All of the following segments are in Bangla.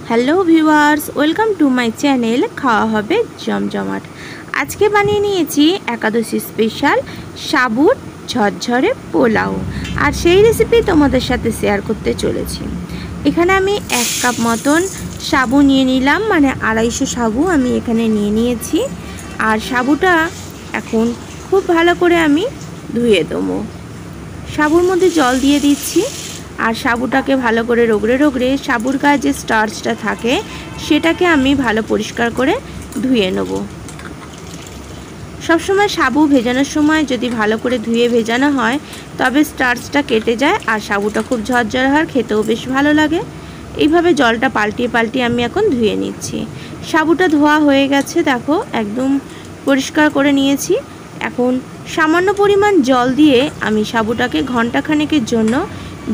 Hello viewers, welcome to my channel খাওয়া হবে জমজমাট। আজকে বানিয়ে নিয়েছি একাদশী স্পেশাল সাবুর ঝরঝরে পোলাও, আর সেই রেসিপি তোমাদের সাথে শেয়ার করতে চলেছি। এখানে আমি 1 কাপ মতন সাবু নিয়ে নিলাম, মানে 250 সাবু আমি এখানে নিয়ে নিয়েছি। আর সাবুটা এখন খুব ভালো করে আমি ধুয়ে দেবো। সাবুর মধ্যে জল দিয়ে দিচ্ছি, আর সাবুটাকে ভালো করে রগড়ে রগড়ে সাবুর গায়ে যে স্টার্চটা থাকে সেটাকে আমি ভালো পরিষ্কার করে ধুয়ে নেব। সবসময় সাবু ভেজানোর সময় যদি ভালো করে ধুয়ে ভেজানো হয় তবে স্টার্চটা কেটে যায় আর সাবুটা খুব ঝরঝরে হয়, খেতেও বেশ ভালো লাগে। এইভাবে জলটা পাল্টিয়ে পাল্টিয়ে আমি এখন ধুয়ে নিচ্ছি। সাবুটা ধোয়া হয়ে গেছে, দেখো একদম পরিষ্কার করে নিয়েছি। এখন সামান্য পরিমাণ জল দিয়ে আমি সাবুটাকে ঘন্টাখানেকের জন্য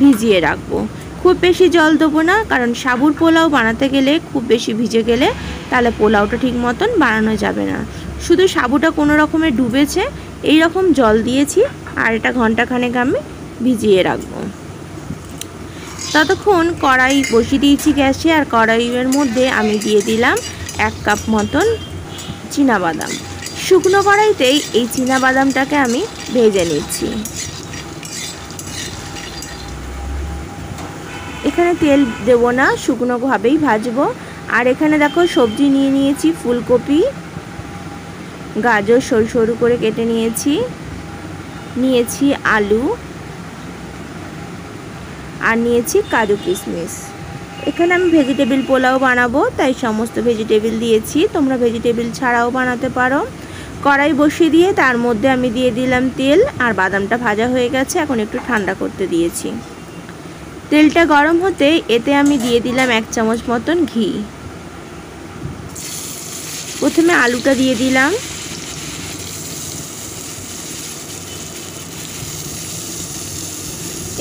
ভিজিয়ে রাখবো। খুব বেশি জল দেবো না, কারণ সাবুর পোলাও বানাতে গেলে খুব বেশি ভিজে গেলে তাহলে পোলাওটা ঠিক মতন বানানো যাবে না। শুধু সাবুটা কোনো রকমে ডুবেছে এই রকম জল দিয়েছি, আর এটা ঘন্টাখানেক আমি ভিজিয়ে রাখবো। ততক্ষণ কড়াই বসিয়ে দিয়েছি গ্যাসে, আর কড়াইয়ের মধ্যে আমি দিয়ে দিলাম 1 কাপ মতন চীনাবাদাম। শুকনো কড়াইতেই এই চীনাবাদামটাকে আমি ভেজে নিচ্ছি। এখানে তেল দেব না, শুকনোভাবেই ভাজবো। আর এখানে দেখো সবজি নিয়ে নিয়েছি, ফুলকপি, গাজর সরু সরু করে কেটে নিয়েছি আলু, আর নিয়েছি কাজু কিশমিশ। এখানে আমি ভেজিটেবিল পোলাও বানাবো, তাই সমস্ত ভেজিটেবিল দিয়েছি। তোমরা ভেজিটেবিল ছাড়াও বানাতে পারো। কড়াই বসিয়ে দিয়ে তার মধ্যে আমি দিয়ে দিলাম তেল, আর বাদামটা ভাজা হয়ে গেছে, এখন একটু ঠান্ডা করতে দিয়েছি। তেলটা গরম হতে এতে আমি দিয়ে দিলাম 1 চামচ মতন ঘি। প্রথমে আলুটা দিয়ে দিলাম,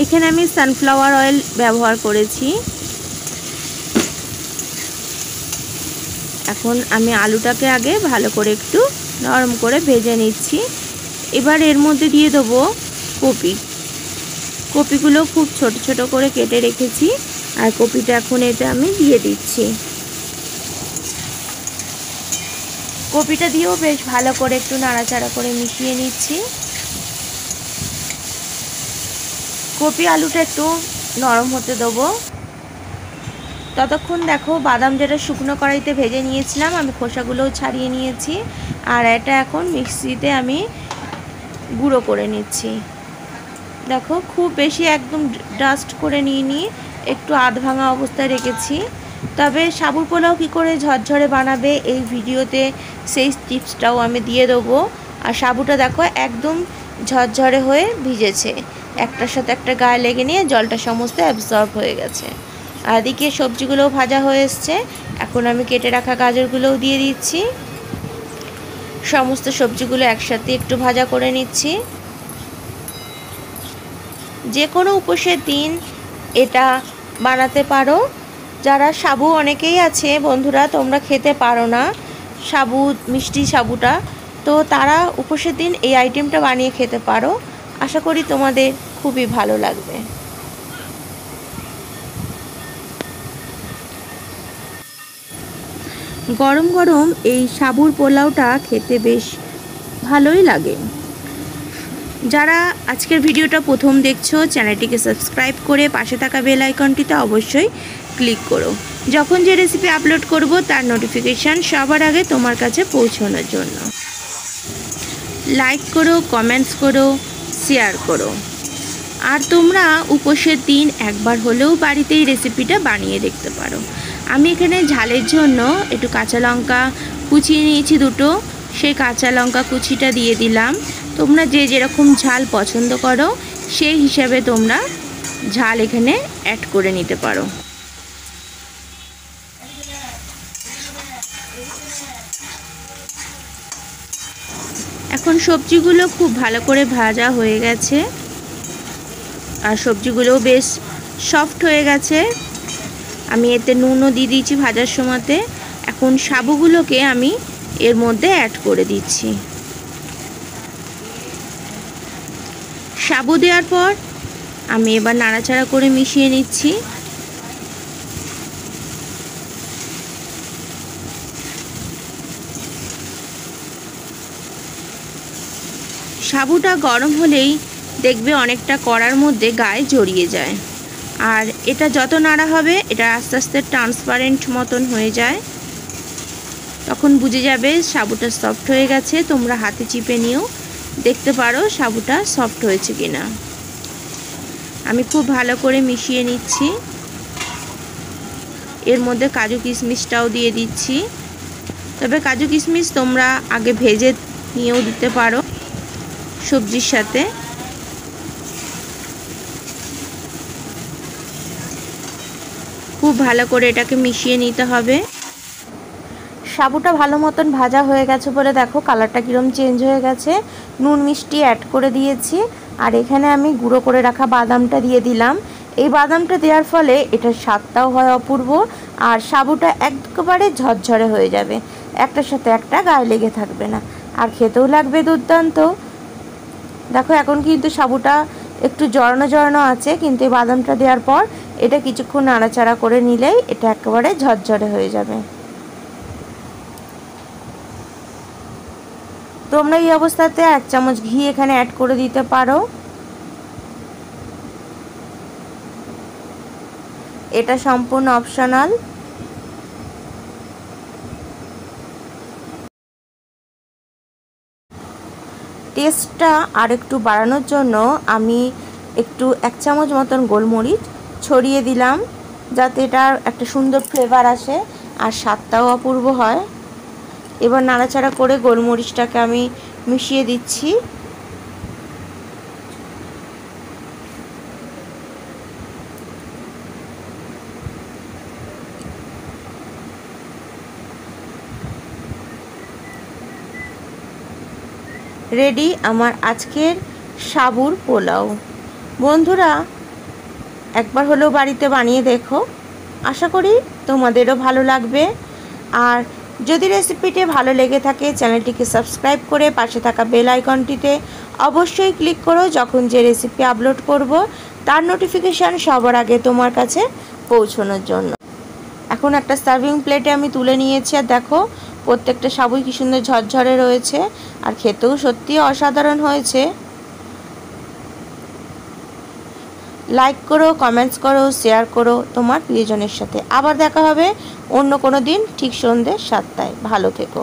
এখানে আমি সানফ্লাওয়ার অয়েল ব্যবহার করেছি। এখন আমি আলুটাকে আগে ভালো করে একটু নরম করে ভেজে নিচ্ছি। এবার এর মধ্যে দিয়ে দেবো কপিগুলো খুব ছোট ছোট করে কেটে রেখেছি, আর কপিটা এখন এতে আমি দিয়ে দিচ্ছি। কপিটা দিয়েও বেশ ভালো করে একটু নাড়াচাড়া করে মিশিয়ে নিচ্ছি। কপি আলুটা একটু নরম হতে দেবো। ততক্ষণ দেখো বাদাম যেটা শুকনো কড়াইতে ভেজে নিয়েছিলাম আমি খোসাগুলোও ছাড়িয়ে নিয়েছি, আর এটা এখন মিক্সিতে আমি গুঁড়ো করে নিচ্ছি। দেখো খুব বেশি একদম ডাস্ট করে নিয়ে একটু আধ ভাঙা অবস্থায় রেখেছি। তবে সাবুর পোলাও কী করে ঝরঝরে বানাবে এই ভিডিওতে সেই টিপসটাও আমি দিয়ে দেবো। আর সাবুটা দেখো একদম ঝরঝরে হয়ে ভিজেছে, একটার সাথে একটা গায়ে লেগে নিয়ে জলটা সমস্ত অ্যাবজর্ব হয়ে গেছে। আর এদিকে সবজিগুলোও ভাজা হয়ে এসছে, এখন আমি কেটে রাখা গাজরগুলোও দিয়ে দিচ্ছি। সমস্ত সবজিগুলো একসাথে একটু ভাজা করে নিচ্ছি। যে কোনো উপোসের দিন এটা বানাতে পারো। যারা সাবু অনেকেই আছে বন্ধুরা তোমরা খেতে পারো না সাবু, মিষ্টি সাবুটা, তো তারা উপোসের দিন এই আইটেমটা বানিয়ে খেতে পারো। আশা করি তোমাদের খুবই ভালো লাগবে। গরম গরম এই সাবুর পোলাওটা খেতে বেশ ভালোই লাগে। যারা আজকের ভিডিওটা প্রথম দেখছো চ্যানেলটিকে সাবস্ক্রাইব করে পাশে থাকা বেল আইকনটিতে অবশ্যই ক্লিক করো, যখন যে রেসিপি আপলোড করব তার নোটিফিকেশান সবার আগে তোমার কাছে পৌঁছানোর জন্য। লাইক করো, কমেন্টস করো, শেয়ার করো। আর তোমরা উপোসের দিন একবার হলেও বাড়িতেই রেসিপিটা বানিয়ে দেখতে পারো। আমি এখানে ঝালের জন্য একটু কাঁচা লঙ্কা কুচিয়ে নিয়েছি 2টো, সেই কাঁচা লঙ্কা কুচিটা দিয়ে দিলাম। তোমরা যে যেরকম ঝাল পছন্দ করো সেই হিসাবে তোমরা ঝাল এখানে অ্যাড করে নিতে পারো। এখন সবজিগুলো খুব ভালো করে ভাজা হয়ে গেছে, আর সবজিগুলোও বেশ সফট হয়ে গেছে। আমি এতে নুনও দিয়ে দিয়েছি ভাজার সময়তে। এখন সাবুগুলোকে আমি এর মধ্যে অ্যাড করে দিচ্ছি। সাবু দেওয়ার পর আমি এবার নাড়াচাড়া করে মিশিয়ে নিচ্ছি। সাবুটা গরম হলেই দেখবে অনেকটা কড়ার মধ্যে গায়ে জড়িয়ে যায়। আর এটা যত নাড়া হবে এটা আস্তে আস্তে ট্রান্সপারেন্ট মতন হয়ে যায়, তখন বুঝে যাবে সাবুটা সফট হয়ে গেছে। তোমরা হাতে চিপে নিয়েও দেখতে পারো সাবুটা সফট হয়েছে কিনা। আমি খুব ভালো করে মিশিয়ে নিচ্ছি। এর মধ্যে কাজু কিশমিশটাও দিয়ে দিচ্ছি। তবে কাজু কিশমিশ তোমরা আগে ভেজে নিয়েও দিতে পারো সবজির সাথে। খুব ভালো করে এটাকে মিশিয়ে নিতে হবে। সাবুটা ভালো মতন ভাজা হয়ে গেছে বলে দেখো কালারটা কীরকম চেঞ্জ হয়ে গেছে। নুন মিষ্টি অ্যাড করে দিয়েছি। আর এখানে আমি গুঁড়ো করে রাখা বাদামটা দিয়ে দিলাম। এই বাদামটা দেওয়ার ফলে এটার স্বাদটাও হয় অপূর্ব, আর সাবুটা একেবারে ঝরঝরে হয়ে যাবে, একটার সাথে একটা গায়ে লেগে থাকবে না, আর খেতেও লাগবে দুর্দান্ত। দেখো এখন কিন্তু সাবুটা একটু জড়ানো জড়ানো আছে, কিন্তু এই বাদামটা দেওয়ার পর এটা কিছুক্ষণ নাড়াচাড়া করে নিলেই এটা একেবারে ঝরঝরে হয়ে যাবে। তোমরা এই অবস্থাতে 1 চামচ ঘি এখানে অ্যাড করে দিতে পারো। এটা সম্পূর্ণ অপশনাল। টেস্টটা আর একটু বাড়ানোর জন্য আমি একটু 1 চামচ মতন গোলমরিচ ছড়িয়ে দিলাম, যাতে এটার একটা সুন্দর ফ্লেভার আসে আর স্বাদটাও অপূর্ব হয়। এবার নাড়াচাড়া করে গোলমরিচটাকে আমি মিশিয়ে দিচ্ছি। রেডি আমার আজকের সাবুর পোলাও। বন্ধুরা একবার হলেও বাড়িতে বানিয়ে দেখো, আশা করি তোমাদেরও ভালো লাগবে। আর যদি রেসিপিটি ভালো লেগে থাকে চ্যানেলটিকে সাবস্ক্রাইব করে পাশে থাকা বেল আইকনটিতে অবশ্যই ক্লিক করো, যখন যে রেসিপি আপলোড করব তার নোটিফিকেশান সবার আগে তোমার কাছে পৌঁছানোর জন্য। এখন একটা সার্ভিং প্লেটে আমি তুলে নিয়েছি, আর দেখো প্রত্যেকটা সাবুই কি সুন্দর ঝরঝরে রয়েছে, আর খেতেও সত্যি অসাধারণ হয়েছে। লাইক করো, কমেন্টস করো, শেয়ার করো তোমার প্রিয়জনের সাথে। আবার দেখা হবে অন্য কোনো দিন ঠিক সন্ধ্যে 7টায়। ভালো থেকো।